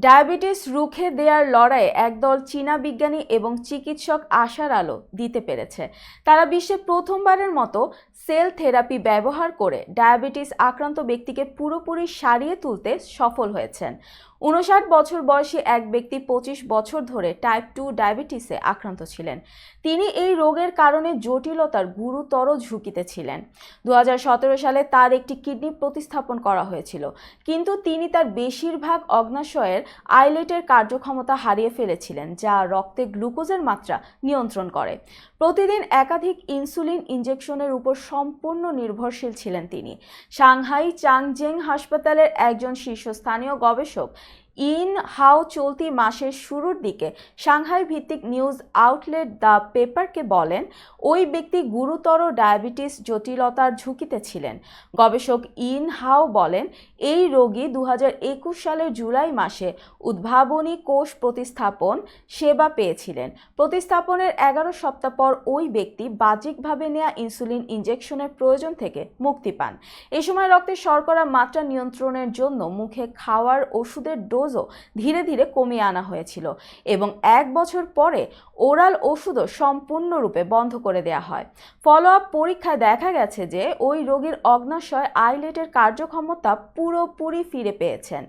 Diabetes রুখে দেওয়ার লড়াইয়ে একদল চীনা বিজ্ঞানী এবং চিকিৎসক আশার আলো দিতে পেরেছে। তারা বিশ্বে প্রথমবারের মতো সেল থেরাপি ব্যবহার করে ডায়াবেটিস আক্রান্ত ব্যক্তিকে পুরোপুরি সারিয়ে তুলতে সফল হয়েছেন। 59 বছর বয়সী এক ব্যক্তি 25 বছর ধরে টাইপ 2 ডায়াবেটিসে আক্রান্ত ছিলেন। তিনি এই রোগের কারণে জটিলতার গুরুতর ঝুঁকিতে ছিলেন। 2017 সালে তার একটি কিডনি প্রতিস্থাপন করা হয়েছিল, কিন্তু তিনি তার বেশিরভাগ অগ্ন্যাশয়ের আইলেটের কার্যক্ষমতা হারিয়ে ফেলেছিলেন, যা রক্তে গ্লুকোজের মাত্রা নিয়ন্ত্রণ করে। প্রতিদিন একাধিক ইনসুলিন ইনজেকশনের উপর সম্পূর্ণ নির্ভরশীল ছিলেন তিনি। সাংহাই চাংজেং হাসপাতালের একজন শীর্ষস্থানীয় গবেষক ইন হাও চলতি মাসের শুরুর দিকে সাংহাই ভিত্তিক নিউজ আউটলেট দ্য পেপারকে বলেন, ওই ব্যক্তি গুরুতর ডায়াবেটিস জটিলতার ঝুঁকিতে ছিলেন। গবেষক ইন হাও বলেন, এই রোগী 2021 সালের জুলাই মাসে উদ্ভাবনী কোষ প্রতিস্থাপন সেবা পেয়েছিলেন। প্রতিস্থাপনের 11 সপ্তাহ পর ওই ব্যক্তি বাহ্যিকভাবে নেওয়া ইনসুলিন ইনজেকশনের প্রয়োজন থেকে মুক্তি পান। এ সময় রক্তে শর্করার মাত্রা নিয়ন্ত্রণের জন্য মুখে খাওয়ার ওষুধের ডোজও ধীরে ধীরে কমিয়ে আনা হয়েছিল এবং 1 বছর পরে ওরাল ওষুধও সম্পূর্ণরূপে বন্ধ করে দেওয়া হয়। ফলো আপ পরীক্ষায় দেখা গেছে যে ওই রোগীর অগ্ন্যাশয় আইলেটের কার্যক্ষমতা পুরোপুরি ফিরে পেয়েছেন।